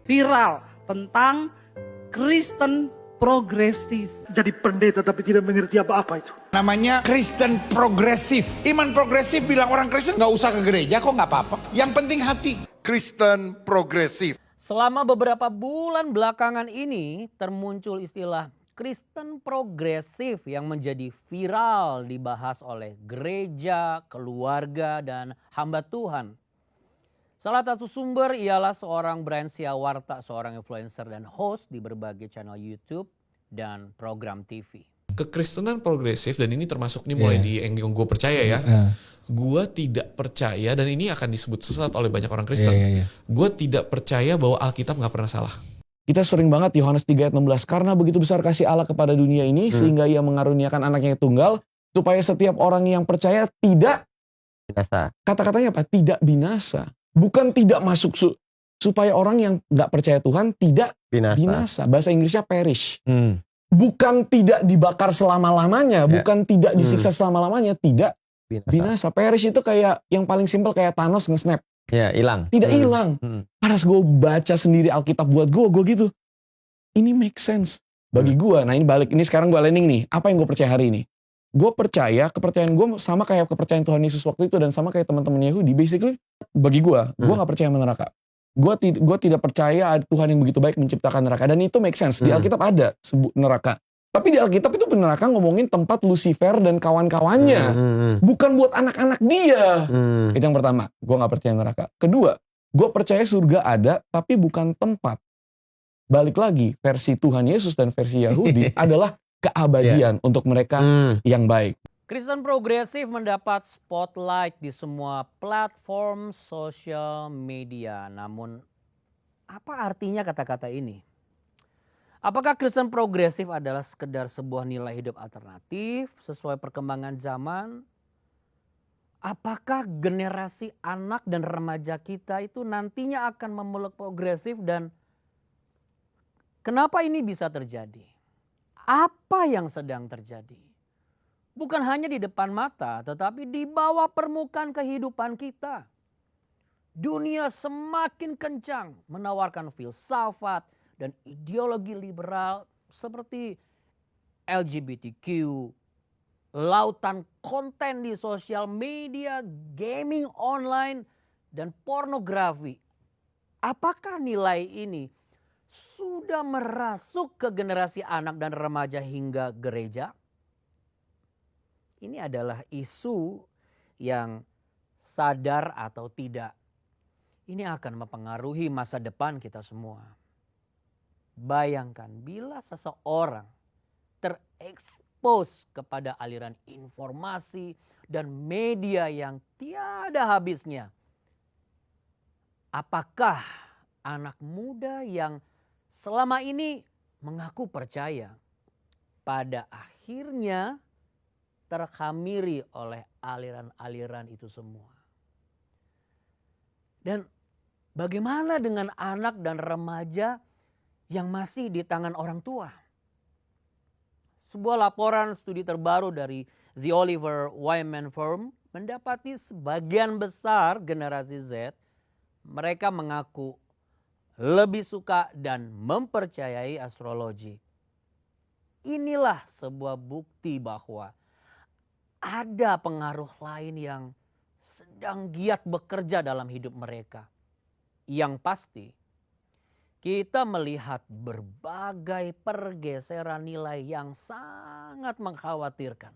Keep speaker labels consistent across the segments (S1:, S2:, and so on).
S1: viral tentang Kristen progresif.
S2: Jadi pendeta tapi tidak mengerti apa-apa itu.
S3: Namanya Kristen progresif. Iman progresif bilang orang Kristen nggak usah ke gereja kok nggak apa-apa. Yang penting hati.
S4: Kristen progresif.
S5: Selama beberapa bulan belakangan ini termuncul istilah Kristen progresif yang menjadi viral dibahas oleh gereja, keluarga, dan hamba Tuhan. Salah satu sumber ialah seorang Brian Siawarta, seorang influencer dan host di berbagai channel YouTube dan program TV.
S6: Kekristenan progresif, dan ini termasuk nih mulai di yang gue percaya ya. Gue tidak percaya, dan ini akan disebut sesat oleh banyak orang Kristen. Gue tidak percaya bahwa Alkitab gak pernah salah. Kita sering banget Yohanes 3 ayat 16, karena begitu besar kasih Allah kepada dunia ini sehingga ia mengaruniakan anaknya yang tunggal supaya setiap orang yang percaya tidak
S7: binasa.
S6: Kata-katanya apa? Tidak binasa. Bukan tidak masuk supaya orang yang gak percaya Tuhan tidak binasa. Bahasa Inggrisnya perish. Bukan tidak dibakar selama-lamanya, bukan tidak disiksa selama-lamanya, tidak binasa. Perish itu kayak yang paling simpel kayak Thanos nge-snap.
S7: Ya, hilang.
S6: Tidak hilang. Pas gue baca sendiri Alkitab buat gue gitu. Ini make sense bagi gue. Nah ini balik, ini sekarang gue landing nih. Apa yang gue percaya hari ini? Gue percaya, kepercayaan gue sama kayak kepercayaan Tuhan Yesus waktu itu dan sama kayak teman-teman Yahudi. Basically, bagi gue gak percaya sama neraka. Gue tidak percaya Tuhan yang begitu baik menciptakan neraka. Dan itu make sense. Di Alkitab ada neraka. Tapi di Alkitab itu neraka ngomongin tempat Lucifer dan kawan-kawannya. Bukan buat anak-anak dia. Itu yang pertama. Gue gak percaya neraka. Kedua, gue percaya surga ada, tapi bukan tempat. Balik lagi, versi Tuhan Yesus dan versi Yahudi adalah keabadian untuk mereka yang baik.
S5: Kristen progresif mendapat spotlight di semua platform sosial media. Namun, apa artinya kata-kata ini? Apakah Kristen progresif adalah sekedar sebuah nilai hidup alternatif sesuai perkembangan zaman? Apakah generasi anak dan remaja kita itu nantinya akan memeluk progresif, dan kenapa ini bisa terjadi? Apa yang sedang terjadi? Bukan hanya di depan mata, tetapi di bawah permukaan kehidupan kita. Dunia semakin kencang menawarkan filsafat dan ideologi liberal seperti LGBTQ, lautan konten di sosial media, gaming online, dan pornografi. Apakah nilai ini sudah merasuk ke generasi anak dan remaja hingga gereja? Ini adalah isu yang sadar atau tidak, ini akan mempengaruhi masa depan kita semua. Bayangkan bila seseorang terekspos kepada aliran informasi dan media yang tiada habisnya. Apakah anak muda yang selama ini mengaku percaya pada akhirnya terkhamiri oleh aliran-aliran itu semua? Dan bagaimana dengan anak dan remaja yang masih di tangan orang tua? Sebuah laporan studi terbaru dari The Oliver Wyman Firm mendapati sebagian besar generasi Z, mereka mengaku lebih suka dan mempercayai astrologi. Inilah sebuah bukti bahwa ada pengaruh lain yang sedang giat bekerja dalam hidup mereka. Yang pasti, kita melihat berbagai pergeseran nilai yang sangat mengkhawatirkan.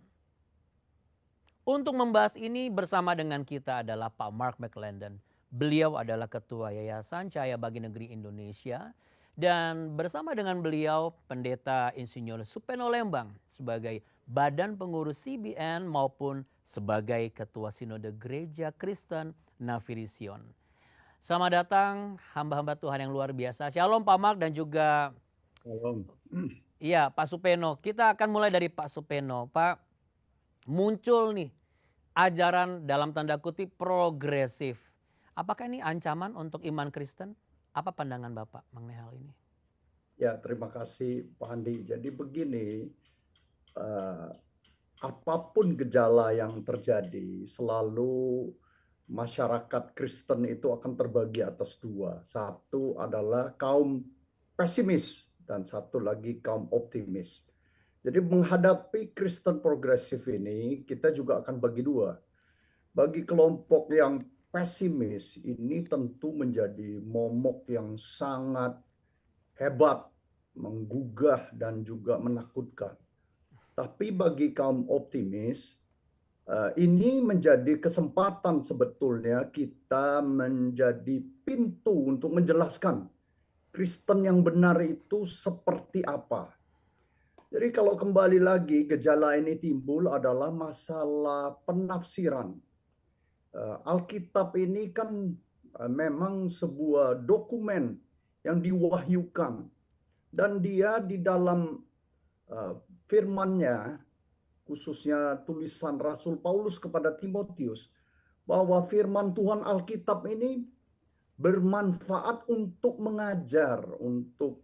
S5: Untuk membahas ini bersama dengan kita adalah Pak Mark McClendon. Beliau adalah Ketua Yayasan Cahaya Bagi Negeri Indonesia. Dan bersama dengan beliau Pendeta Insinyur Supeno Lembang sebagai Badan Pengurus CBN maupun sebagai Ketua Sinode Gereja Kristen Navirision. Selamat datang hamba-hamba Tuhan yang luar biasa. Shalom Pak Mark dan juga Iya Pak Supeno. Kita akan mulai dari Pak Supeno. Pak, muncul nih ajaran dalam tanda kutip progresif. Apakah ini ancaman untuk iman Kristen? Apa pandangan Bapak mengenai hal ini?
S8: Ya, terima kasih Pak Andi. Jadi begini, apapun gejala yang terjadi selalu masyarakat Kristen itu akan terbagi atas dua. Satu adalah kaum pesimis dan satu lagi kaum optimis. Jadi menghadapi Kristen progresif ini kita juga akan bagi dua. Bagi kelompok yang pesimis ini tentu menjadi momok yang sangat hebat, menggugah dan juga menakutkan. Tapi bagi kaum optimis, ini menjadi kesempatan sebetulnya kita menjadi pintu untuk menjelaskan Kristen yang benar itu seperti apa. Jadi kalau kembali lagi gejala ini timbul adalah masalah penafsiran. Alkitab ini kan memang sebuah dokumen yang diwahyukan dan dia di dalam firman-Nya, khususnya tulisan Rasul Paulus kepada Timotius, bahwa firman Tuhan Alkitab ini bermanfaat untuk mengajar, untuk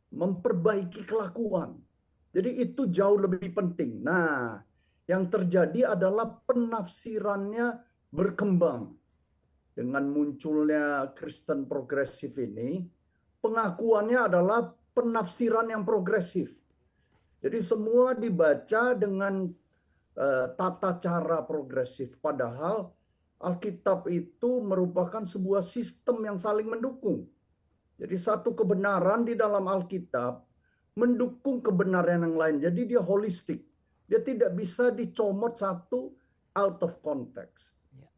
S8: memperbaiki kelakuan. Jadi itu jauh lebih penting. Nah, yang terjadi adalah penafsirannya berkembang. Dengan munculnya Kristen progresif ini, pengakuannya adalah penafsiran yang progresif. Jadi semua dibaca dengan tata cara progresif. Padahal Alkitab itu merupakan sebuah sistem yang saling mendukung. Jadi satu kebenaran di dalam Alkitab mendukung kebenaran yang lain. Jadi dia holistik. Dia tidak bisa dicomot satu out of context.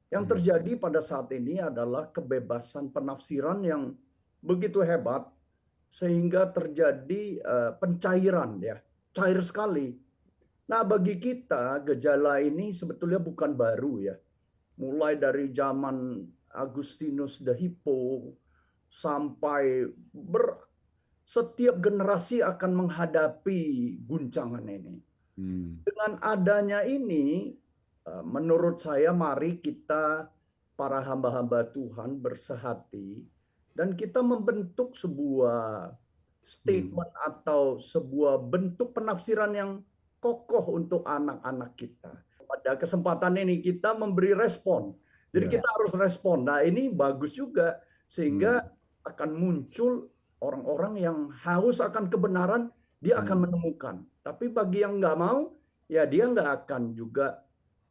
S8: Yang terjadi pada saat ini adalah kebebasan penafsiran yang begitu hebat sehingga terjadi pencairan, ya, cair sekali. Nah, bagi kita gejala ini sebetulnya bukan baru, ya. Mulai dari zaman Agustinus de Hippo sampai setiap generasi akan menghadapi guncangan ini. Dengan adanya ini, menurut saya mari kita para hamba-hamba Tuhan bersehati dan kita membentuk sebuah statement atau sebuah bentuk penafsiran yang kokoh untuk anak-anak kita. Pada kesempatan ini kita memberi respon. Jadi kita harus respon. Nah, ini bagus juga sehingga akan muncul orang-orang yang haus akan kebenaran, dia akan menemukan. Tapi bagi yang nggak mau, ya dia nggak akan juga.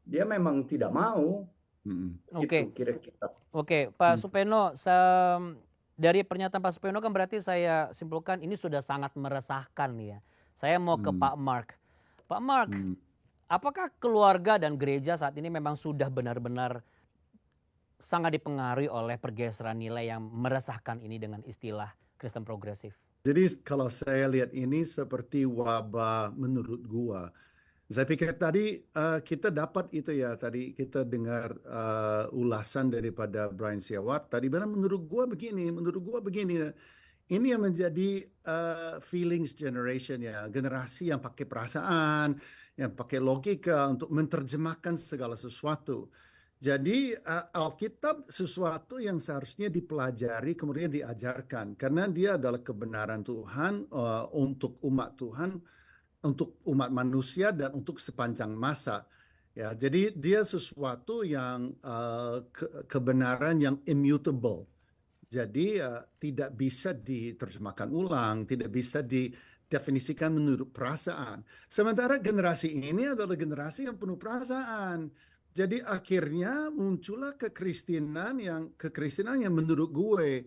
S8: Dia memang tidak mau.
S5: Oke.
S8: Itu kira-kira.
S5: Oke, Pak Supeno, dari pernyataan Pak Supeno kan berarti saya simpulkan ini sudah sangat meresahkan nih ya. Saya mau ke Pak Mark. Pak Mark, apakah keluarga dan gereja saat ini memang sudah benar-benar sangat dipengaruhi oleh pergeseran nilai yang meresahkan ini dengan istilah Kristen progresif?
S8: Jadi kalau saya lihat ini seperti wabah menurut gua. Saya pikir tadi kita dapat itu ya, tadi kita dengar ulasan daripada Brian Siawat. Tadi benar menurut gua begini. Ini yang menjadi feelings generation ya, generasi yang pakai perasaan, yang pakai logika untuk menerjemahkan segala sesuatu. Jadi Alkitab sesuatu yang seharusnya dipelajari kemudian diajarkan karena dia adalah kebenaran Tuhan untuk umat Tuhan, untuk umat manusia dan untuk sepanjang masa. Ya, jadi dia sesuatu yang kebenaran yang immutable. Jadi tidak bisa diterjemahkan ulang, tidak bisa didefinisikan menurut perasaan. Sementara generasi ini adalah generasi yang penuh perasaan. Jadi akhirnya muncullah kekristenan yang menurut gue.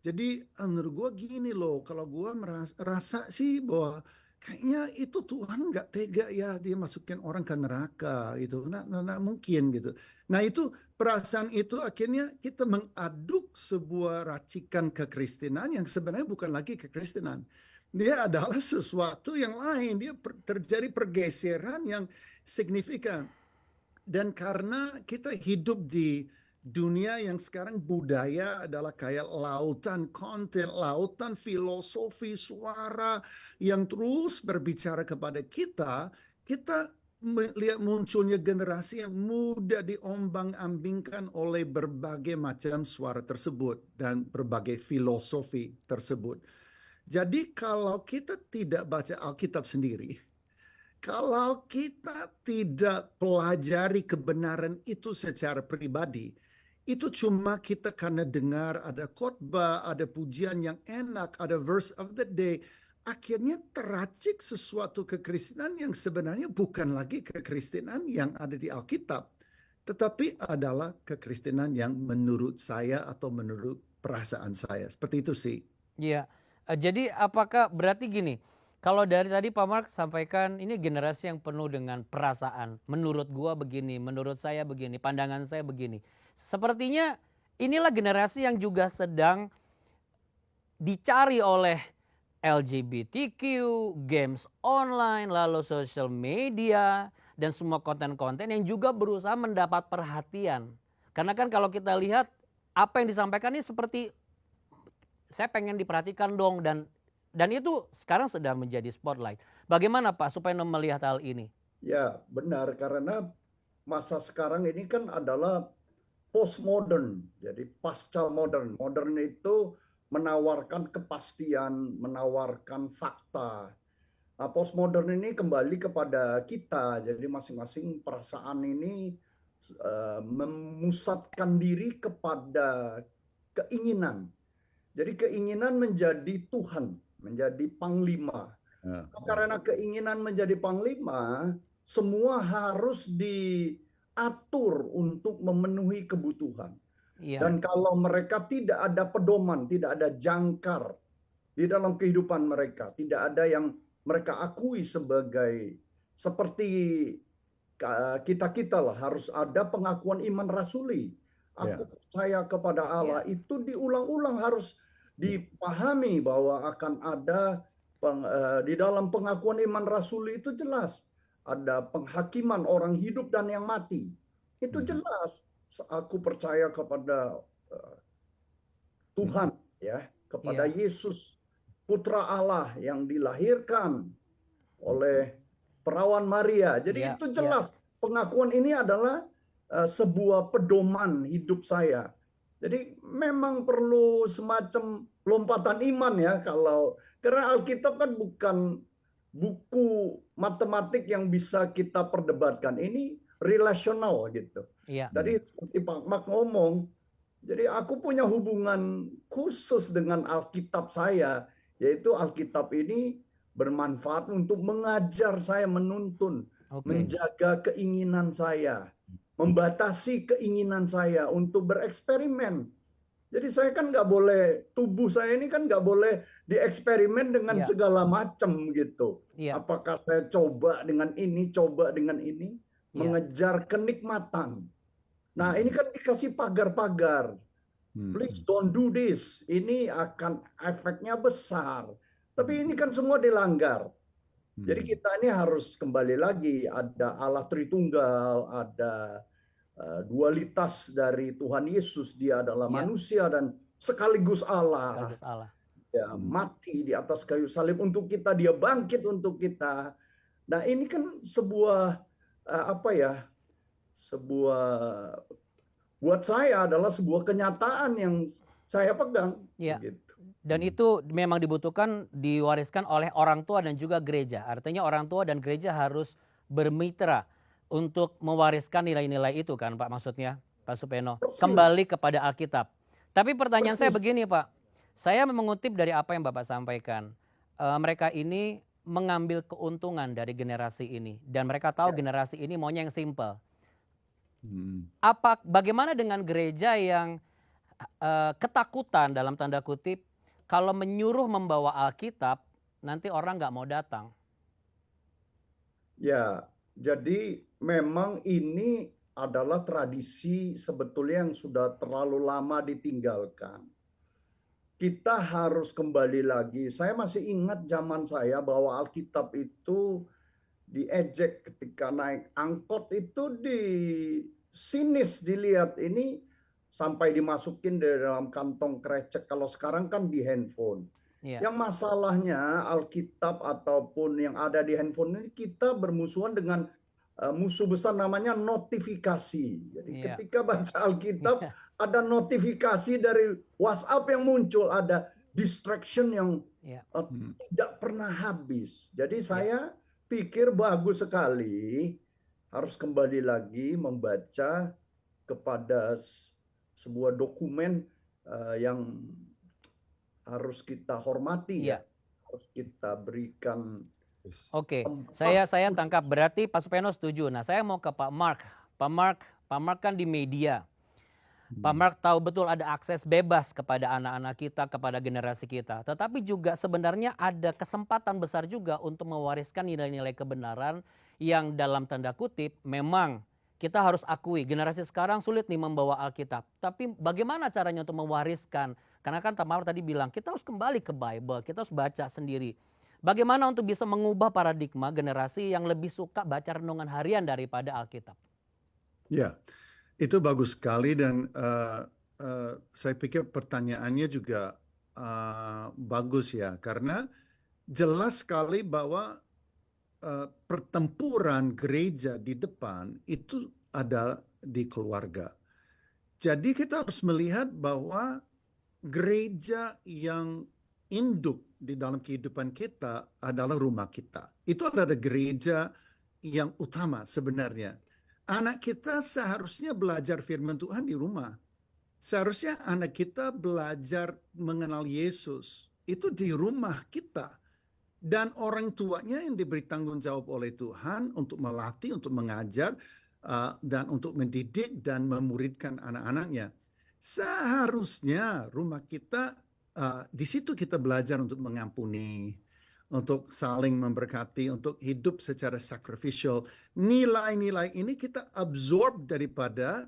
S8: Jadi menurut gue gini loh, kalau gue merasa sih bahwa kayaknya itu Tuhan nggak tega ya dia masukin orang ke neraka gitu. Nah, mungkin gitu. Nah itu perasaan itu akhirnya kita mengaduk sebuah racikan kekristenan yang sebenarnya bukan lagi kekristenan. Dia adalah sesuatu yang lain. Dia terjadi pergeseran yang signifikan. Dan karena kita hidup di dunia yang sekarang budaya adalah kayak lautan konten, lautan filosofi, suara yang terus berbicara kepada kita, kita melihat munculnya generasi yang mudah diombang-ambingkan oleh berbagai macam suara tersebut dan berbagai filosofi tersebut. Jadi kalau kita tidak baca Alkitab sendiri, kalau kita tidak pelajari kebenaran itu secara pribadi,
S2: itu cuma kita karena dengar ada khotbah, ada pujian yang enak, ada verse of the day. Akhirnya teracik sesuatu kekristenan yang sebenarnya bukan lagi kekristenan yang ada di Alkitab. Tetapi adalah kekristenan yang menurut saya atau menurut perasaan saya. Seperti itu sih.
S5: Iya. Jadi apakah berarti gini, kalau dari tadi Pak Mark sampaikan ini generasi yang penuh dengan perasaan. Menurut gua begini, menurut saya begini, pandangan saya begini. Sepertinya inilah generasi yang juga sedang dicari oleh LGBTQ, games online, lalu social media, dan semua konten-konten yang juga berusaha mendapat perhatian. Karena kan kalau kita lihat apa yang disampaikan ini seperti saya pengen diperhatikan dong, dan itu sekarang sedang menjadi spotlight. Bagaimana Pak supaya melihat hal ini?
S8: Ya, benar, karena masa sekarang ini kan adalah postmodern, jadi pasca modern. Modern itu menawarkan kepastian, menawarkan fakta. Nah, postmodern ini kembali kepada kita, jadi masing-masing perasaan ini memusatkan diri kepada keinginan. Jadi keinginan menjadi Tuhan, menjadi panglima. Karena keinginan menjadi panglima, semua harus diatur untuk memenuhi kebutuhan.
S5: Iya.
S8: Dan kalau mereka tidak ada pedoman, tidak ada jangkar di dalam kehidupan mereka, tidak ada yang mereka akui sebagai seperti kita-kita lah, harus ada pengakuan iman rasuli. Aku percaya kepada Allah, itu diulang-ulang harus dipahami bahwa akan ada di dalam pengakuan iman rasuli itu jelas ada penghakiman orang hidup dan yang mati. Itu jelas. Aku percaya kepada Tuhan, ya, kepada Yesus, Putra Allah yang dilahirkan oleh perawan Maria. Jadi itu jelas. Pengakuan ini adalah sebuah pedoman hidup saya. Jadi memang perlu semacam lompatan iman ya, karena Alkitab kan bukan buku matematik yang bisa kita perdebatkan. Ini relasional gitu. Jadi seperti Pak Mak ngomong, jadi aku punya hubungan khusus dengan Alkitab saya, yaitu Alkitab ini bermanfaat untuk mengajar saya, menuntun, menjaga keinginan saya, membatasi keinginan saya untuk bereksperimen. Jadi saya kan nggak boleh, tubuh saya ini kan nggak boleh dieksperimen dengan segala macam gitu. Apakah saya coba dengan ini, mengejar kenikmatan. Nah ini kan dikasih pagar-pagar. Please don't do this. Ini akan efeknya besar. Tapi ini kan semua dilanggar. Jadi kita ini harus kembali lagi, ada Allah Tritunggal, ada dualitas dari Tuhan Yesus, dia adalah manusia dan sekaligus Allah. Ya, mati di atas kayu salib untuk kita, dia bangkit untuk kita. Nah ini kan sebuah buat saya adalah sebuah kenyataan yang saya pegang. Gitu.
S5: Dan itu memang dibutuhkan, diwariskan oleh orang tua dan juga gereja. Artinya orang tua dan gereja harus bermitra untuk mewariskan nilai-nilai itu kan Pak, maksudnya Pak Supeno. Kembali kepada Alkitab. Tapi pertanyaan saya begini Pak, saya mengutip dari apa yang Bapak sampaikan. Mereka ini mengambil keuntungan dari generasi ini. Dan mereka tahu generasi ini maunya yang simple. Bagaimana dengan gereja yang ketakutan dalam tanda kutip, kalau menyuruh membawa Alkitab, nanti orang nggak mau datang?
S8: Ya, jadi memang ini adalah tradisi sebetulnya yang sudah terlalu lama ditinggalkan. Kita harus kembali lagi. Saya masih ingat zaman saya bahwa Alkitab itu diejek ketika naik angkot, itu sinis dilihat, ini sampai dimasukin di dalam kantong krecek. Kalau sekarang kan di handphone. Yang masalahnya Alkitab ataupun yang ada di handphone ini, kita bermusuhan dengan musuh besar namanya notifikasi. Jadi ketika baca Alkitab ada notifikasi dari WhatsApp yang muncul, ada distraction yang tidak pernah habis. Jadi saya pikir bagus sekali harus kembali lagi membaca kepada sebuah dokumen yang harus kita hormati
S5: Iya.
S8: ya, harus kita berikan
S5: Oke,
S8: tempat
S5: saya
S8: khusus.
S5: tangkap berarti Pak Supeno setuju. Nah, saya mau ke Pak Mark. Pak Mark kan di media. Pak Mark tahu betul ada akses bebas kepada anak-anak kita, kepada generasi kita. Tetapi juga sebenarnya ada kesempatan besar juga untuk mewariskan nilai-nilai kebenaran yang dalam tanda kutip memang kita harus akui generasi sekarang sulit nih membawa Alkitab. Tapi bagaimana caranya untuk mewariskan? Karena kan Pak Mark tadi bilang kita harus kembali ke Bible, kita harus baca sendiri. Bagaimana untuk bisa mengubah paradigma generasi yang lebih suka baca renungan harian daripada Alkitab?
S2: Ya, itu bagus sekali dan saya pikir pertanyaannya juga bagus ya, karena jelas sekali bahwa pertempuran gereja di depan itu ada di keluarga. Jadi kita harus melihat bahwa gereja yang induk di dalam kehidupan kita adalah rumah kita. Itu adalah gereja yang utama sebenarnya. Anak kita seharusnya belajar firman Tuhan di rumah. Seharusnya anak kita belajar mengenal Yesus. Itu di rumah kita. Dan orang tuanya yang diberi tanggung jawab oleh Tuhan untuk melatih, untuk mengajar, dan untuk mendidik dan memuridkan anak-anaknya. Seharusnya rumah kita, di situ kita belajar untuk mengampuni, untuk saling memberkati, untuk hidup secara sacrificial. Nilai-nilai ini kita absorb daripada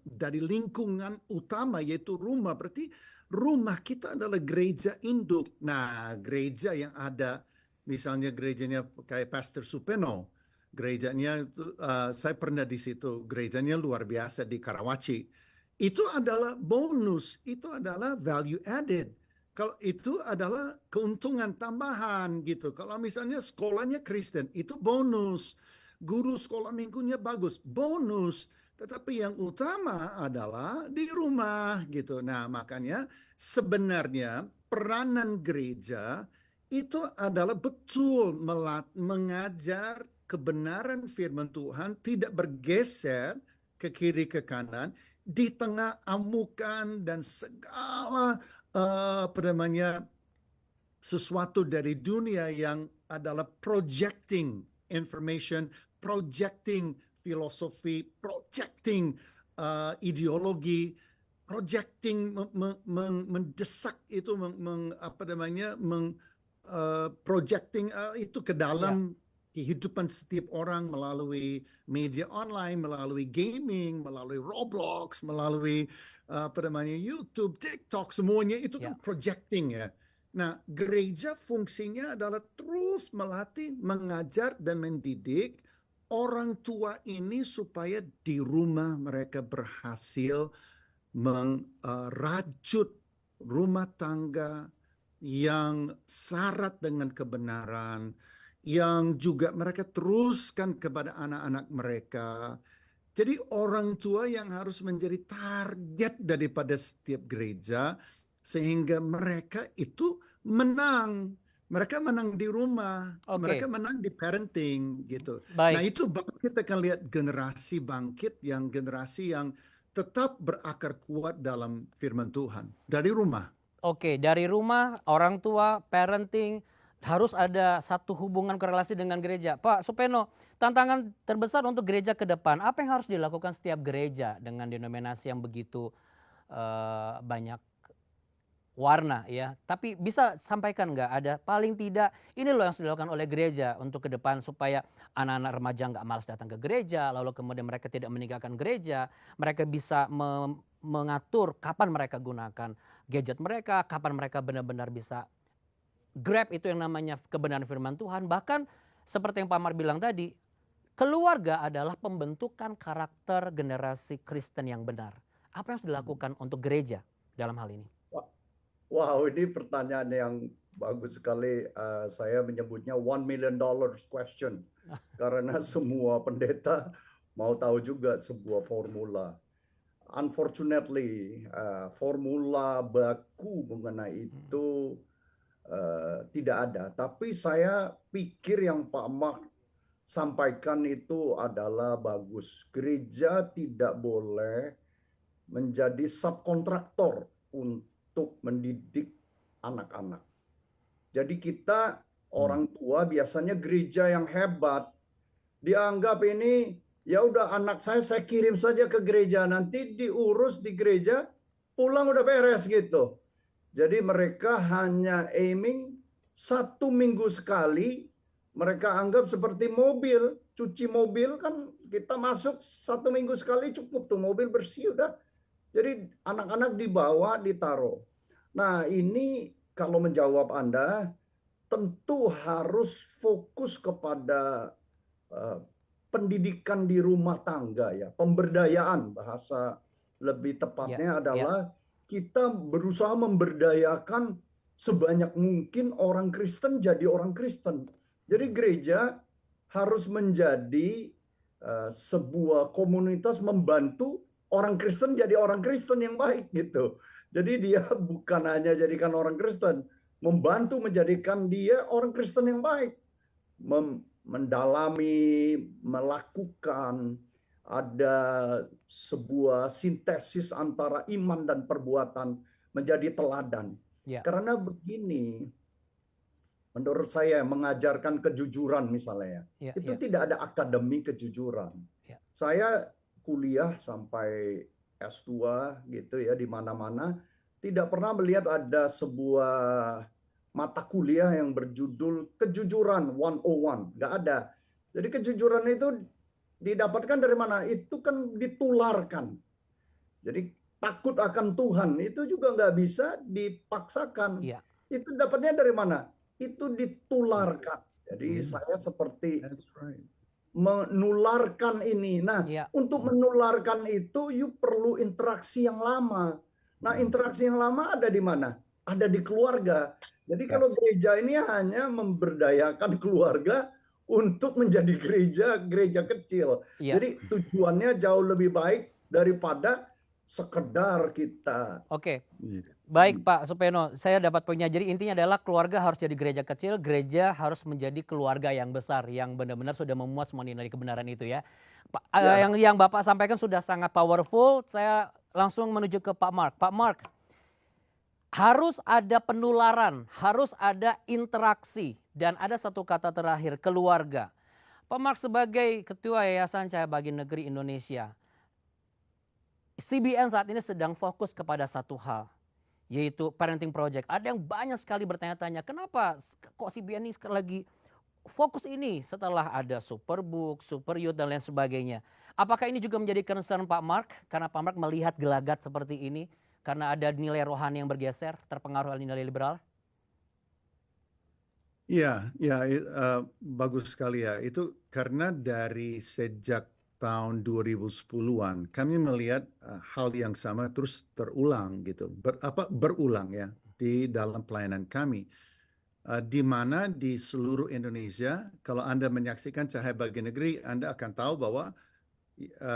S2: dari lingkungan utama, yaitu rumah. Berarti rumah kita adalah gereja induk. Nah, gereja yang ada, misalnya gerejanya kayak Pastor Supeno, gerejanya itu, saya pernah di situ, gerejanya luar biasa di Karawaci. Itu adalah bonus, itu adalah value added. Kalau itu adalah keuntungan tambahan gitu. Kalau misalnya sekolahnya Kristen, itu bonus. Guru sekolah minggunya bagus, bonus. Tetapi yang utama adalah di rumah gitu. Nah, makanya sebenarnya peranan gereja itu adalah betul mengajar kebenaran firman Tuhan, tidak bergeser ke kiri ke kanan di tengah amukan dan segala sesuatu dari dunia yang adalah projecting information, projecting filosofi, projecting ideologi, projecting mendesak itu projecting itu ke dalam kehidupan setiap orang melalui media online, melalui gaming, melalui Roblox, melalui YouTube, TikTok, semuanya itu kan projecting ya. Nah, gereja fungsinya adalah terus melatih, mengajar, dan mendidik orang tua ini supaya di rumah mereka berhasil merajut rumah tangga yang syarat dengan kebenaran, yang juga mereka teruskan kepada anak-anak mereka. Jadi orang tua yang harus menjadi target daripada setiap gereja, sehingga mereka itu menang. Mereka menang di rumah, mereka menang di parenting gitu.
S5: Baik.
S2: Nah itu kita akan lihat generasi bangkit, yang generasi yang tetap berakar kuat dalam firman Tuhan dari rumah.
S5: Oke, dari rumah, orang tua, parenting, harus ada satu hubungan korelasi dengan gereja. Pak Supeno, tantangan terbesar untuk gereja ke depan, apa yang harus dilakukan setiap gereja dengan denominasi yang begitu banyak warna ya? Tapi bisa sampaikan nggak ada paling tidak ini loh yang harus dilakukan oleh gereja untuk ke depan supaya anak-anak remaja nggak malas datang ke gereja, lalu kemudian mereka tidak meninggalkan gereja, mereka bisa mengatur kapan mereka gunakan gadget mereka, kapan mereka benar-benar bisa grab itu yang namanya kebenaran firman Tuhan. Bahkan seperti yang Pak Mar bilang tadi, keluarga adalah pembentukan karakter generasi Kristen yang benar. Apa yang harus dilakukan untuk gereja dalam hal ini?
S8: Wow, ini pertanyaan yang bagus sekali. Saya menyebutnya $1 million question. Karena semua pendeta mau tahu juga sebuah formula. Unfortunately, formula baku mengenai itu tidak ada. Tapi saya pikir yang Pak Mark sampaikan itu adalah bagus. Gereja tidak boleh menjadi subkontraktor untuk mendidik anak-anak. Jadi kita orang tua biasanya gereja yang hebat dianggap ini ya udah anak saya kirim saja ke gereja, nanti diurus di gereja, pulang udah beres gitu. Jadi mereka hanya aiming 1 minggu sekali, mereka anggap seperti mobil, cuci mobil kan kita masuk 1 minggu sekali cukup tuh mobil bersih udah. Jadi anak-anak dibawa, ditaruh. Nah ini kalau menjawab Anda, tentu harus fokus kepada pendidikan di rumah tangga ya, pemberdayaan bahasa lebih tepatnya adalah kita berusaha memberdayakan sebanyak mungkin orang Kristen jadi orang Kristen. Jadi gereja harus menjadi sebuah komunitas membantu orang Kristen jadi orang Kristen yang baik gitu. Jadi dia bukan hanya jadikan orang Kristen, membantu menjadikan dia orang Kristen yang baik. Mendalami, melakukan, ada sebuah sintesis antara iman dan perbuatan menjadi teladan. Karena begini, menurut saya mengajarkan kejujuran misalnya, itu tidak ada akademi kejujuran. Saya kuliah sampai S2 gitu ya di mana-mana, tidak pernah melihat ada sebuah mata kuliah yang berjudul kejujuran 101, nggak ada. Jadi kejujuran itu didapatkan dari mana? Itu kan ditularkan. Jadi takut akan Tuhan itu juga nggak bisa dipaksakan. Itu dapatnya dari mana? Itu ditularkan. Jadi saya seperti menularkan ini. Nah, untuk menularkan itu you perlu interaksi yang lama. Nah, interaksi yang lama ada di mana? Ada di keluarga. Jadi kalau gereja ini hanya memberdayakan keluarga untuk menjadi gereja kecil. Jadi tujuannya jauh lebih baik daripada sekedar kita.
S5: Oke. Baik Pak Supeno, saya dapat poinnya. Jadi intinya adalah keluarga harus jadi gereja kecil, gereja harus menjadi keluarga yang besar, yang benar-benar sudah memuat semua nilai kebenaran itu ya. Pak, yang Bapak sampaikan sudah sangat powerful. Saya langsung menuju ke Pak Mark. Pak Mark, harus ada penularan, harus ada interaksi, dan ada satu kata terakhir, keluarga. Pak Mark sebagai Ketua Yayasan Cahaya Bagi Negeri Indonesia, CBN saat ini sedang fokus kepada satu hal, yaitu parenting project. Ada yang banyak sekali bertanya-tanya, kenapa kok CBN ini lagi fokus ini setelah ada Superbook, Super Youth, dan lain sebagainya. Apakah ini juga menjadi concern Pak Mark? Karena Pak Mark melihat gelagat seperti ini, karena ada nilai rohani yang bergeser, terpengaruh oleh nilai liberal?
S2: Ya, bagus sekali ya. Itu karena dari sejak tahun 2010-an kami melihat hal yang sama terus terulang gitu. Berulang ya di dalam pelayanan kami. Di mana di seluruh Indonesia, kalau Anda menyaksikan Cahaya Bagi Negeri, Anda akan tahu bahwa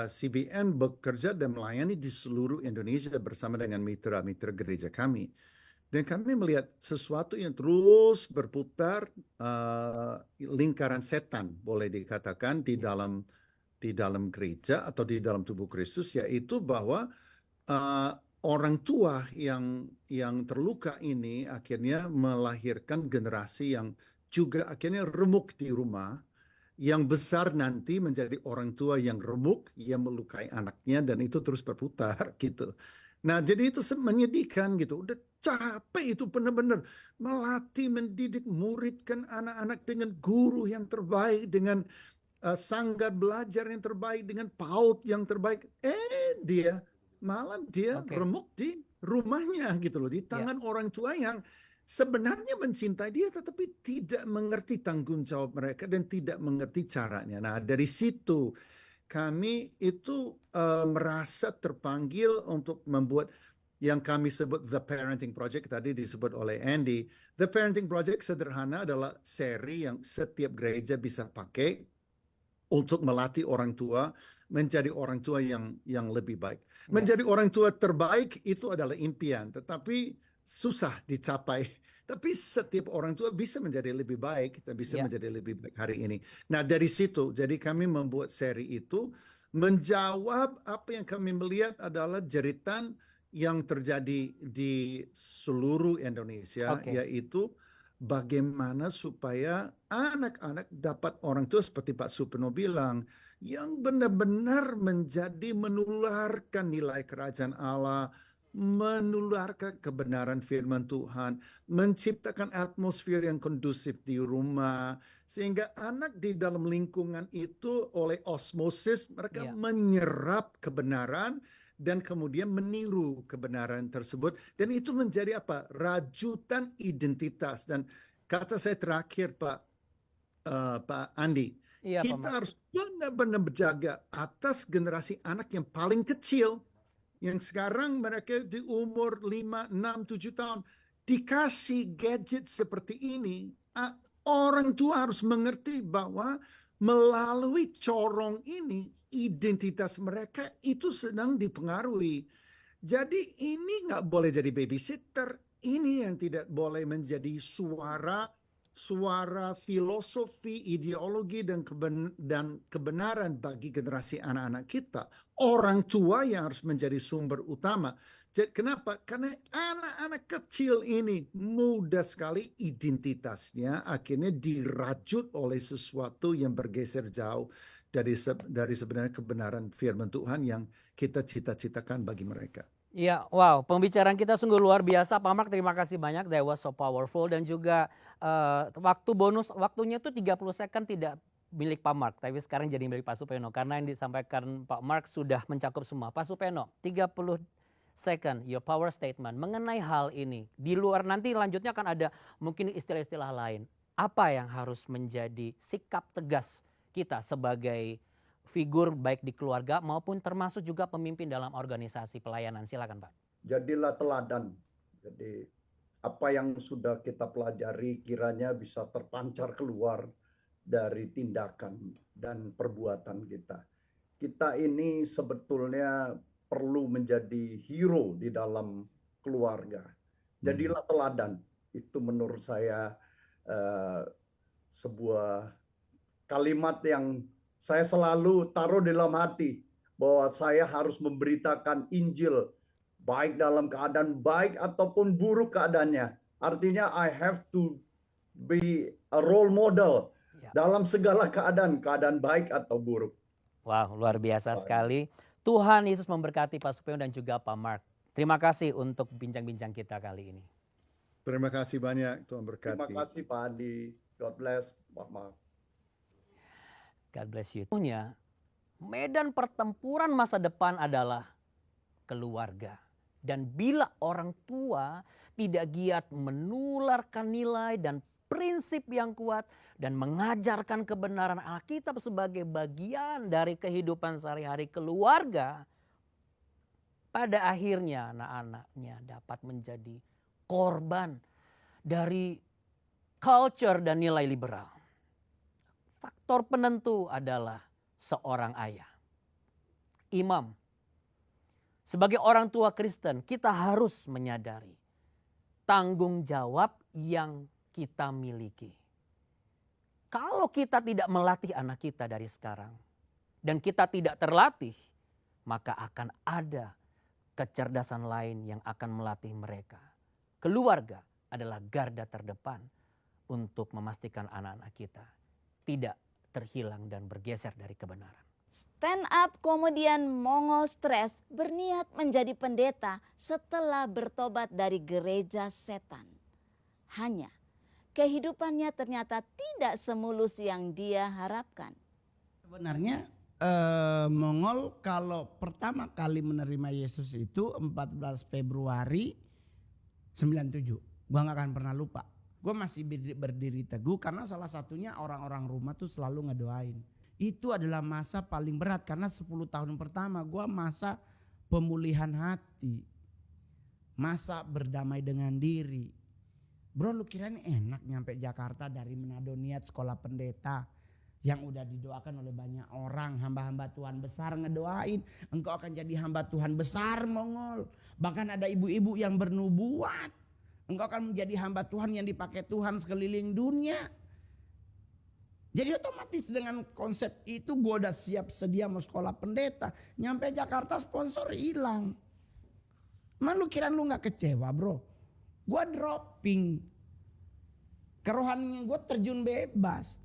S2: CBN bekerja dan melayani di seluruh Indonesia bersama dengan mitra-mitra gereja kami. Dan kami melihat sesuatu yang terus berputar, lingkaran setan boleh dikatakan di dalam gereja atau di dalam tubuh Kristus, yaitu bahwa orang tua yang terluka ini akhirnya melahirkan generasi yang juga akhirnya remuk di rumah, yang besar nanti menjadi orang tua yang remuk, yang melukai anaknya, dan itu terus berputar gitu. Nah, jadi itu menyedihkan gitu. Udah capek itu benar-benar melatih, mendidik, muridkan anak-anak dengan guru yang terbaik, dengan sanggar belajar yang terbaik, dengan PAUD yang terbaik. Dia remuk di rumahnya gitu loh, di tangan orang tua yang sebenarnya mencintai dia tetapi tidak mengerti tanggung jawab mereka dan tidak mengerti caranya. Nah, dari situ kami itu merasa terpanggil untuk membuat yang kami sebut The Parenting Project, tadi disebut oleh Andy. The Parenting Project sederhana adalah seri yang setiap gereja bisa pakai untuk melatih orang tua menjadi orang tua yang lebih baik. Menjadi orang tua terbaik itu adalah impian, tetapi susah dicapai. Tapi setiap orang tua bisa menjadi lebih baik, kita bisa menjadi lebih baik hari ini. Nah, dari situ, jadi kami membuat seri itu menjawab apa yang kami melihat adalah jeritan yang terjadi di seluruh Indonesia,
S5: Oke.
S2: yaitu bagaimana supaya anak-anak dapat orang tua seperti Pak Supeno bilang, yang benar-benar menjadi menularkan nilai kerajaan Allah, menularkan kebenaran firman Tuhan, menciptakan atmosfer yang kondusif di rumah, sehingga anak di dalam lingkungan itu oleh osmosis mereka
S5: Iya.
S2: menyerap kebenaran dan kemudian meniru kebenaran tersebut, dan itu menjadi apa? Rajutan identitas. Dan kata saya terakhir Pak Andi,
S5: Iya, Pak
S2: kita
S5: Mark.
S2: harus benar-benar berjaga atas generasi anak yang paling kecil, yang sekarang mereka di umur 5, 6, 7 tahun dikasih gadget seperti ini. Orang tua harus mengerti bahwa melalui corong ini identitas mereka itu sedang dipengaruhi. Jadi ini nggak boleh jadi babysitter. Ini yang tidak boleh menjadi suara filosofi, ideologi, dan kebenaran bagi generasi anak-anak kita. Orang tua yang harus menjadi sumber utama. Jadi, kenapa? Karena anak-anak kecil ini mudah sekali identitasnya akhirnya dirajut oleh sesuatu yang bergeser jauh dari sebenarnya kebenaran firman Tuhan yang kita cita-citakan bagi mereka.
S5: Iya, wow, pembicaraan kita sungguh luar biasa, Pak Mark. Terima kasih banyak, that was so powerful. Dan juga waktunya tuh 30 second tidak milik Pak Mark, tapi sekarang jadi milik Pak Supeno. Karena yang disampaikan Pak Mark sudah mencakup semua. Pak Supeno, 30 second, your power statement mengenai hal ini. Di luar nanti lanjutnya akan ada mungkin istilah-istilah lain. Apa yang harus menjadi sikap tegas kita sebagai figur baik di keluarga maupun termasuk juga pemimpin dalam organisasi pelayanan. Silakan Pak.
S8: Jadilah teladan. Jadi apa yang sudah kita pelajari kiranya bisa terpancar keluar dari tindakan dan perbuatan kita. Kita ini sebetulnya perlu menjadi hero di dalam keluarga. Jadilah teladan. Itu menurut saya sebuah kalimat yang saya selalu taruh di dalam hati, bahwa saya harus memberitakan Injil baik dalam keadaan baik ataupun buruk keadaannya. Artinya I have to be a role model dalam segala keadaan baik atau buruk.
S5: Wow, luar biasa sekali. Tuhan Yesus memberkati Pak Supeno dan juga Pak Mark. Terima kasih untuk bincang-bincang kita kali ini.
S2: Terima kasih banyak, Tuhan berkati.
S8: Terima kasih Pak Andi. God bless Pak Mark.
S5: God bless you. Medan pertempuran masa depan adalah keluarga. Dan bila orang tua tidak giat menularkan nilai dan prinsip yang kuat dan mengajarkan kebenaran Alkitab sebagai bagian dari kehidupan sehari-hari keluarga, pada akhirnya anak-anaknya dapat menjadi korban dari culture dan nilai liberal. Faktor penentu adalah seorang ayah, imam. Sebagai orang tua Kristen, kita harus menyadari tanggung jawab yang kita miliki. Kalau kita tidak melatih anak kita dari sekarang dan kita tidak terlatih, maka akan ada kecerdasan lain yang akan melatih mereka. Keluarga adalah garda terdepan untuk memastikan anak-anak kita tidak terhilang dan bergeser dari kebenaran.
S7: Stand Up Komedian Mongol Stres berniat menjadi pendeta setelah bertobat dari gereja setan. Hanya kehidupannya ternyata tidak semulus yang dia harapkan.
S9: Sebenarnya Mongol kalau pertama kali menerima Yesus itu 14 Februari 97. Gua gak akan pernah lupa. Gue masih berdiri teguh karena salah satunya orang-orang rumah tuh selalu ngedoain. Itu adalah masa paling berat karena 10 tahun pertama gue masa pemulihan hati. Masa berdamai dengan diri. Bro, lu kirain enak nyampe Jakarta dari Manado niat sekolah pendeta yang udah didoakan oleh banyak orang, hamba-hamba Tuhan besar ngedoain engkau akan jadi hamba Tuhan besar Mongol. Bahkan ada ibu-ibu yang bernubuat engkau akan menjadi hamba Tuhan yang dipakai Tuhan sekeliling dunia. Jadi otomatis dengan konsep itu gue udah siap sedia mau sekolah pendeta. Nyampe Jakarta sponsor hilang. Emang lu kira lu gak kecewa bro? Gue dropping. Kerohanian gue terjun bebas.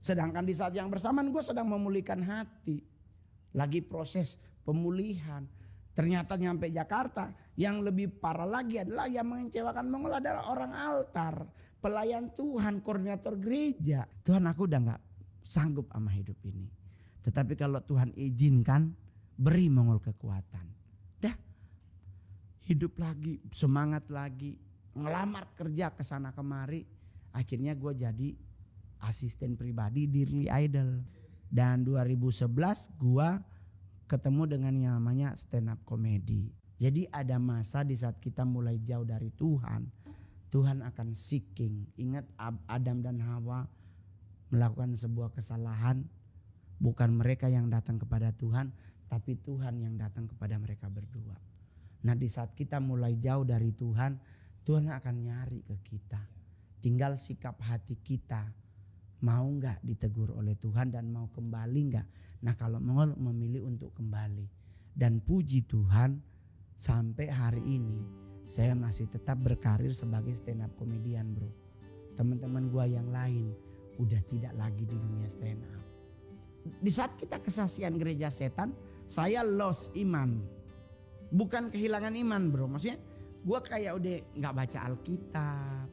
S9: Sedangkan di saat yang bersamaan gue sedang memulihkan hati. Lagi proses pemulihan. Ternyata nyampe Jakarta. Yang lebih parah lagi adalah yang mengecewakan Mongol adalah orang altar. Pelayan Tuhan, koordinator gereja. Tuhan, aku udah gak sanggup sama hidup ini. Tetapi kalau Tuhan izinkan, beri Mongol kekuatan. Dah, hidup lagi, semangat lagi. Ngelamar kerja ke sana kemari. Akhirnya gue jadi asisten pribadi di Dearly Idol. Dan 2011 gue ketemu dengan yang namanya stand up comedy. Jadi ada masa di saat kita mulai jauh dari Tuhan. Tuhan akan seeking. Ingat Adam dan Hawa melakukan sebuah kesalahan. Bukan mereka yang datang kepada Tuhan, tapi Tuhan yang datang kepada mereka berdua. Nah di saat kita mulai jauh dari Tuhan, Tuhan akan nyari ke kita. Tinggal sikap hati kita. Mau gak ditegur oleh Tuhan dan mau kembali gak? Nah kalau mau memilih untuk kembali. Dan puji Tuhan sampai hari ini saya masih tetap berkarir sebagai stand up comedian bro. Teman-teman gua yang lain udah tidak lagi di dunia stand up. Di saat kita kesaksian gereja setan, saya lost iman. Bukan kehilangan iman bro. Maksudnya gua kayak udah gak baca Alkitab.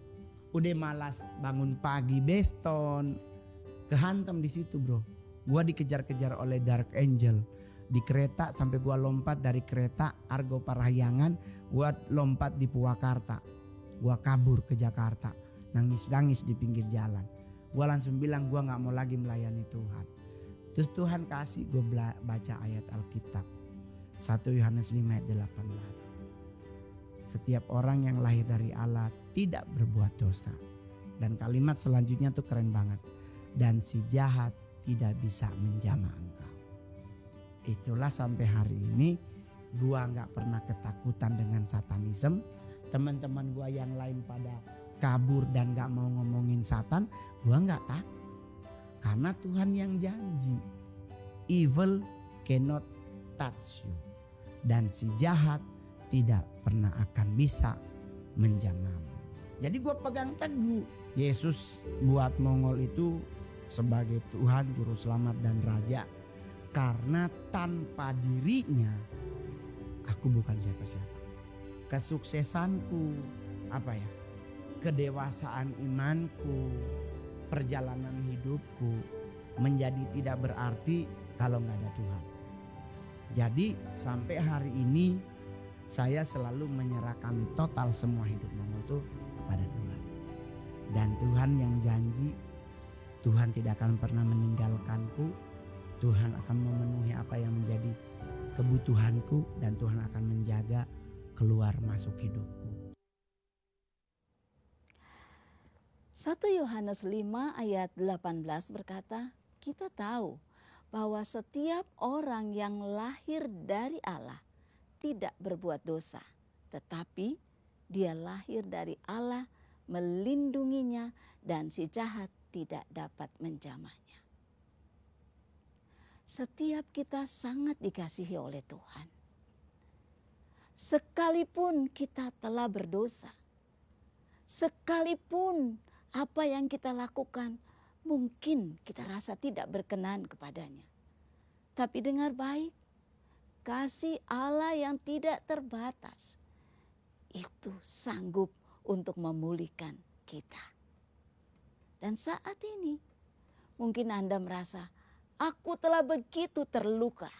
S9: Udah malas bangun pagi beston. Kehantam di situ bro. Gua dikejar-kejar oleh Dark Angel. Di kereta sampai gua lompat dari kereta Argo Parahyangan, gua lompat di Purwakarta. Gua kabur ke Jakarta, nangis-nangis di pinggir jalan. Gua langsung bilang gua nggak mau lagi melayani Tuhan. Terus Tuhan kasih gua baca ayat Alkitab. 1 Yohanes 5 ayat 18. Setiap orang yang lahir dari Allah tidak berbuat dosa. Dan kalimat selanjutnya tuh keren banget. Dan si jahat tidak bisa menjamah engkau. Itulah sampai hari ini gua nggak pernah ketakutan dengan satanisme. Teman-teman gua yang lain pada kabur dan nggak mau ngomongin satan, gua nggak takut. Karena Tuhan yang janji, evil cannot touch you. Dan si jahat tidak pernah akan bisa menjamahmu. Jadi gua pegang teguh. Yesus buat Mongol itu sebagai Tuhan, Juru Selamat dan Raja. Karena tanpa dirinya aku bukan siapa-siapa. Kesuksesanku, kedewasaan imanku, perjalanan hidupku menjadi tidak berarti kalau nggak ada Tuhan. Jadi sampai hari ini saya selalu menyerahkan total semua hidup Mongol itu kepada Tuhan. Dan Tuhan yang janji Tuhan tidak akan pernah meninggalkanku. Tuhan akan memenuhi apa yang menjadi kebutuhanku dan Tuhan akan menjaga keluar masuk hidupku.
S7: 1 Yohanes 5 ayat 18 berkata, kita tahu bahwa setiap orang yang lahir dari Allah tidak berbuat dosa, tetapi dia lahir dari Allah melindunginya dan si jahat tidak dapat menjamahnya. Setiap kita sangat dikasihi oleh Tuhan. Sekalipun kita telah berdosa, sekalipun apa yang kita lakukan mungkin kita rasa tidak berkenan kepadanya. Tapi dengar baik, kasih Allah yang tidak terbatas itu sanggup untuk memulihkan kita. Dan saat ini mungkin Anda merasa, aku telah begitu terluka.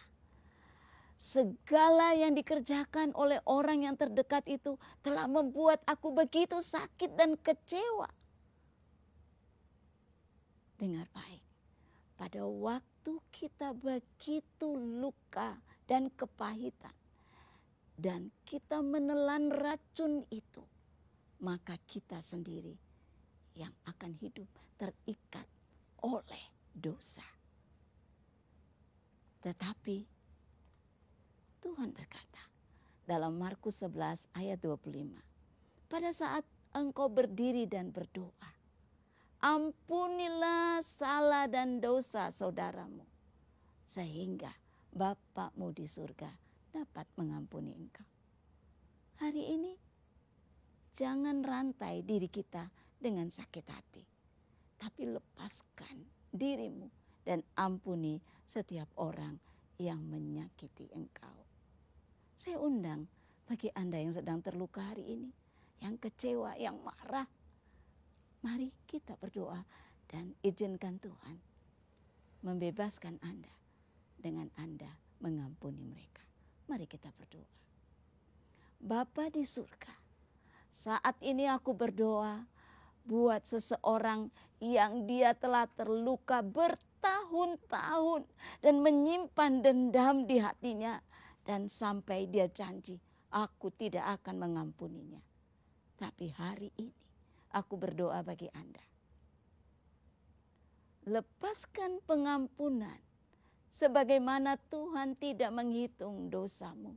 S7: Segala yang dikerjakan oleh orang yang terdekat itu telah membuat aku begitu sakit dan kecewa. Dengar baik, pada waktu kita begitu luka dan kepahitan, dan kita menelan racun itu, maka kita sendiri yang akan hidup terikat oleh dosa. Tetapi Tuhan berkata dalam Markus 11 ayat 25. Pada saat engkau berdiri dan berdoa, ampunilah salah dan dosa saudaramu, sehingga Bapakmu di surga dapat mengampuni engkau. Hari ini jangan rantai diri kita dengan sakit hati, tapi lepaskan dirimu dan ampuni setiap orang yang menyakiti engkau. Saya undang bagi Anda yang sedang terluka hari ini, yang kecewa, yang marah, mari kita berdoa dan izinkan Tuhan membebaskan Anda dengan Anda mengampuni mereka. Mari kita berdoa. Bapa di surga, saat ini aku berdoa buat seseorang yang dia telah terluka bertahun-tahun dan menyimpan dendam di hatinya, dan sampai dia janji, aku tidak akan mengampuninya. Tapi hari ini aku berdoa bagi Anda. Lepaskan pengampunan sebagaimana Tuhan tidak menghitung dosamu.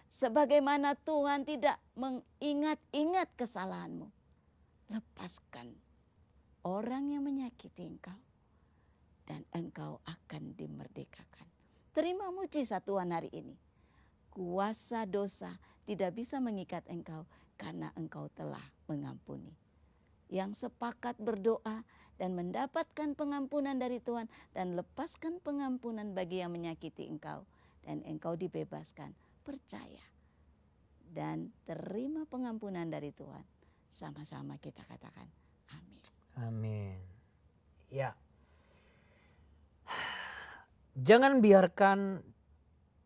S7: Sebagaimana Tuhan tidak mengingat-ingat kesalahanmu. Lepaskan orang yang menyakiti engkau dan engkau akan dimerdekakan. Terima mujizat Tuhan hari ini. Kuasa dosa tidak bisa mengikat engkau karena engkau telah mengampuni. Yang sepakat berdoa dan mendapatkan pengampunan dari Tuhan dan lepaskan pengampunan bagi yang menyakiti engkau dan engkau dibebaskan, percaya dan terima pengampunan dari Tuhan. Sama-sama kita katakan amin.
S5: Amin. Ya. Jangan biarkan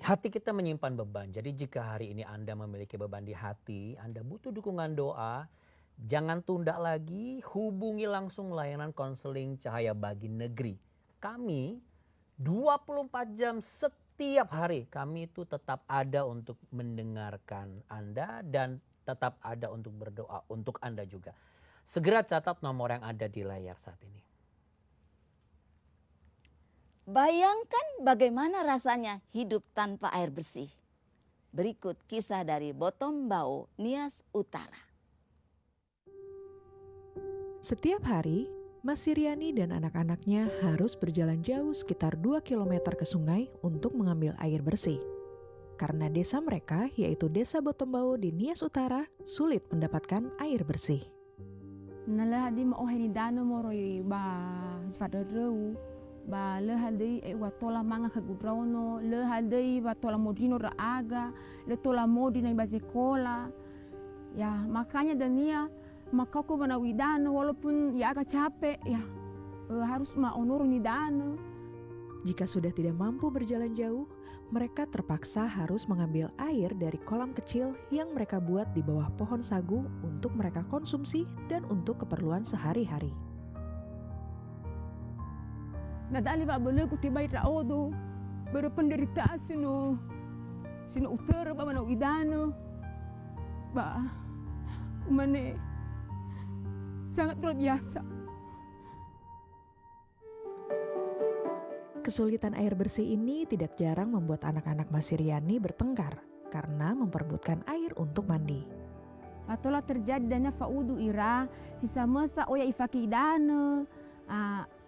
S5: hati kita menyimpan beban. Jadi jika hari ini Anda memiliki beban di hati, Anda butuh dukungan doa, jangan tunda lagi, hubungi langsung layanan konseling Cahaya Bagi Negeri. Kami 24 jam setiap hari kami itu tetap ada untuk mendengarkan Anda dan tetap ada untuk berdoa untuk Anda juga. Segera catat nomor yang ada di layar saat ini.
S7: Bayangkan bagaimana rasanya hidup tanpa air bersih. Berikut kisah dari Botombao, Nias Utara.
S10: Setiap hari, Mas Siryani dan anak-anaknya harus berjalan jauh sekitar 2 km ke sungai untuk mengambil air bersih. Karena desa mereka, yaitu Desa Botombao di Nias Utara, sulit mendapatkan air bersih.
S11: Nalahadi maoheni dano moroi ba fadareu ba lehadei watola manga kagudraono lehadei watola modino raaga letola modina basekola ya, makanya Dania makako manawidano walaupun ya agak capek ya harus maonur ni dano.
S10: Jika sudah tidak mampu berjalan jauh, mereka terpaksa harus mengambil air dari kolam kecil yang mereka buat di bawah pohon sagu untuk mereka konsumsi dan untuk keperluan sehari-hari.
S11: Nadali ba belu kutibay raodo berpenderitaan sino utara ba manaw idano ba umane sangat luar biasa.
S10: Kesulitan air bersih ini tidak jarang membuat anak-anak Mas Siryani bertengkar karena memperebutkan air untuk mandi.
S11: Patola terjadi dana faudu ira sisa masa oya ifaki idana.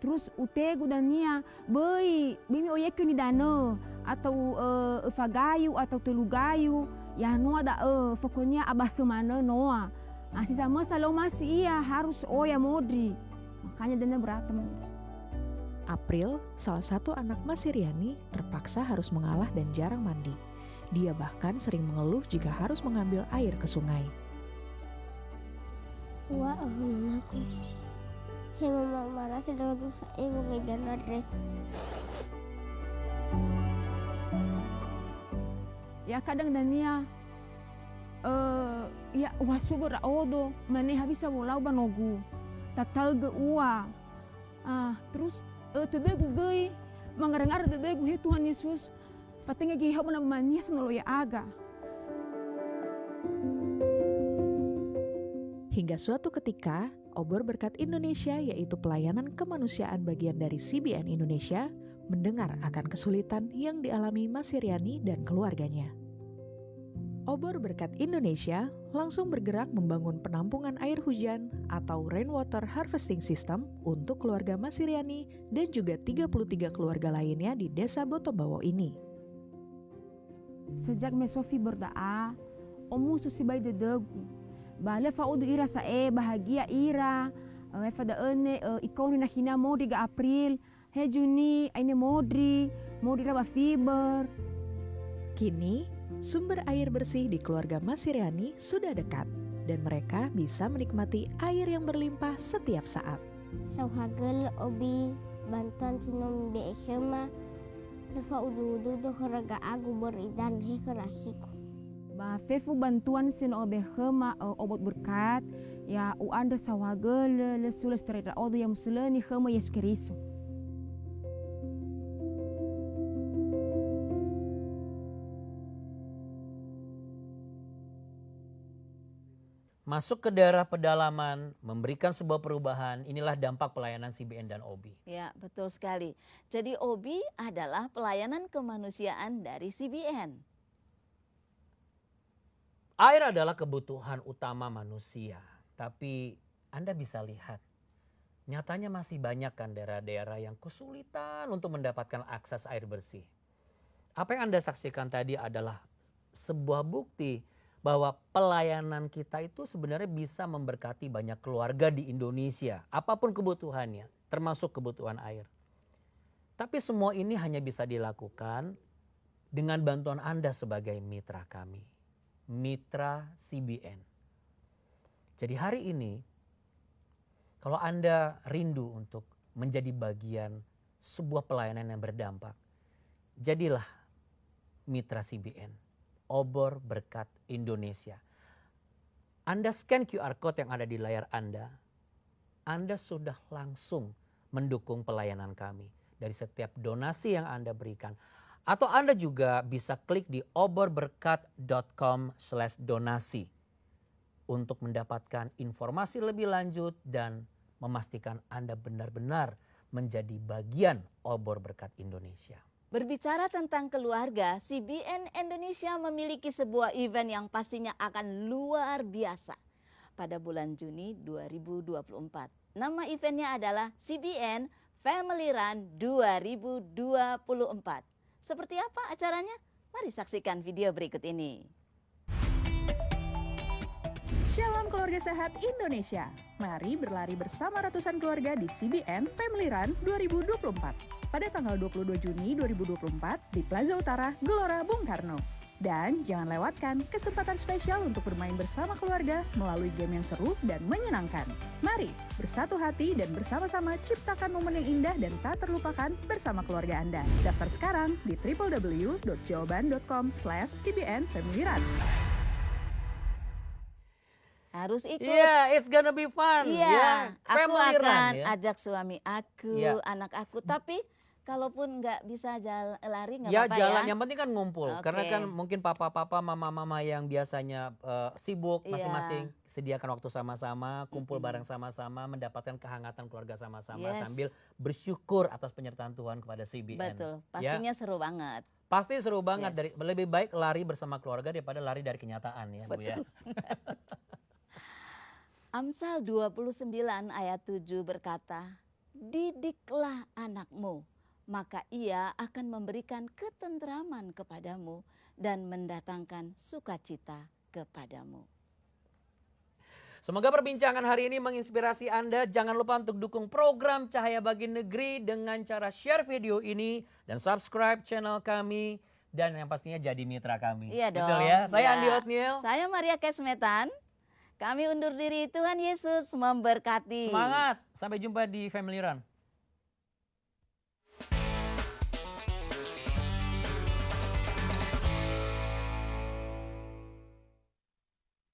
S11: Terus utego dania boi bimi oyeke ni dana atau fagayu atau telugayu ya noa da pokoknya abah semana noa. Sisa masa lo masih iya harus oya modri. Makanya dana berantem.
S10: April, salah satu anak Mas Siryani, terpaksa harus mengalah dan jarang mandi. Dia bahkan sering mengeluh jika harus mengambil air ke sungai.
S12: Wah, aku. Mama marah sedang dosa ibu ngeganare.
S11: Ya kadang Dania ya wasubur odo mane habisa bolau banogu tatalga uwa terus tedegu gei mangarangar tedegu he Tuhan Yesus patenga gi hab na manias no ya aga.
S10: Hingga suatu ketika, Obor Berkat Indonesia, yaitu pelayanan kemanusiaan bagian dari CBN Indonesia, mendengar akan kesulitan yang dialami Mas Siryani dan keluarganya. Obor Berkat Indonesia langsung bergerak membangun penampungan air hujan atau rainwater harvesting system untuk keluarga Masiriani dan juga 33 keluarga lainnya di Desa Botombawo ini.
S11: Sejak Mesofi berdoa, omu susibai dedegu. Bale faudu ira sae bahagia ira. Fada ene ikoni na hina modri ga April. He Juni aine modri raba fiber.
S10: Kini, sumber air bersih di keluarga Masiriani sudah dekat dan mereka bisa menikmati air yang berlimpah setiap saat.
S12: Sauhagel obi bantuan sinom be ekema dafa udu do haraga agu beridan he kerasiku.
S11: Ba fefu bantuan sin obe hema obot berkat ya uanda sawagel le sules tereda odo yang musulani hema Yesus Kristus.
S5: Masuk ke daerah pedalaman, memberikan sebuah perubahan, inilah dampak pelayanan CBN dan OBI.
S7: Ya, betul sekali. Jadi OBI adalah pelayanan kemanusiaan dari CBN.
S5: Air adalah kebutuhan utama manusia, tapi Anda bisa lihat, nyatanya masih banyak kan daerah-daerah yang kesulitan untuk mendapatkan akses air bersih. Apa yang Anda saksikan tadi adalah sebuah bukti bahwa pelayanan kita itu sebenarnya bisa memberkati banyak keluarga di Indonesia, apapun kebutuhannya, termasuk kebutuhan air. Tapi semua ini hanya bisa dilakukan dengan bantuan Anda sebagai mitra kami, mitra CBN. Jadi hari ini, kalau Anda rindu untuk menjadi bagian sebuah pelayanan yang berdampak, jadilah mitra CBN. Obor Berkat Indonesia. Anda scan QR code yang ada di layar Anda sudah langsung mendukung pelayanan kami. Dari setiap donasi yang Anda berikan. Atau Anda juga bisa klik di oborberkat.com/donasi untuk mendapatkan informasi lebih lanjut dan memastikan Anda benar-benar menjadi bagian Obor Berkat Indonesia.
S7: Berbicara tentang keluarga, CBN Indonesia memiliki sebuah event yang pastinya akan luar biasa pada bulan Juni 2024. Nama eventnya adalah CBN Family Run 2024. Seperti apa acaranya? Mari saksikan video berikut ini.
S10: Shalom keluarga sehat Indonesia. Mari berlari bersama ratusan keluarga di CBN Family Run 2024 pada tanggal 22 Juni 2024 di Plaza Utara, Gelora Bung Karno. Dan jangan lewatkan kesempatan spesial untuk bermain bersama keluarga melalui game yang seru dan menyenangkan. Mari bersatu hati dan bersama-sama ciptakan momen yang indah dan tak terlupakan bersama keluarga Anda. Daftar sekarang di www.jawaban.com/cbnfamilyrun.
S7: Harus ikut.
S5: Yeah, it's gonna be fun.
S7: Iya, aku
S5: Family
S7: akan
S5: run, ya.
S7: ajak suami aku, anak aku. Tapi kalaupun nggak bisa lari nggak
S5: Ya
S7: apa-apa
S5: jalan,
S7: ya.
S5: yang penting kan ngumpul.
S7: Oke.
S5: Karena kan mungkin papa-papa, mama-mama yang biasanya sibuk masing-masing sediakan waktu sama-sama, kumpul bareng sama-sama, mendapatkan kehangatan keluarga sama-sama sambil bersyukur atas penyertaan Tuhan kepada CBN.
S7: Betul, pastinya seru banget.
S5: Pasti seru banget. Lebih baik lari bersama keluarga daripada lari dari kenyataan ya, Bu ya.
S7: Amsal 29 ayat 7 berkata, "Didiklah anakmu, maka ia akan memberikan ketentraman kepadamu dan mendatangkan sukacita kepadamu."
S5: Semoga perbincangan hari ini menginspirasi Anda. Jangan lupa untuk dukung program Cahaya Bagi Negeri dengan cara share video ini dan subscribe channel kami. Dan yang pastinya jadi mitra kami.
S7: Iya dong.
S5: Betul ya? Saya Andi Otniel.
S7: Saya Maria Kesmetan. Kami undur diri, Tuhan Yesus memberkati.
S5: Semangat, sampai jumpa di Family Run.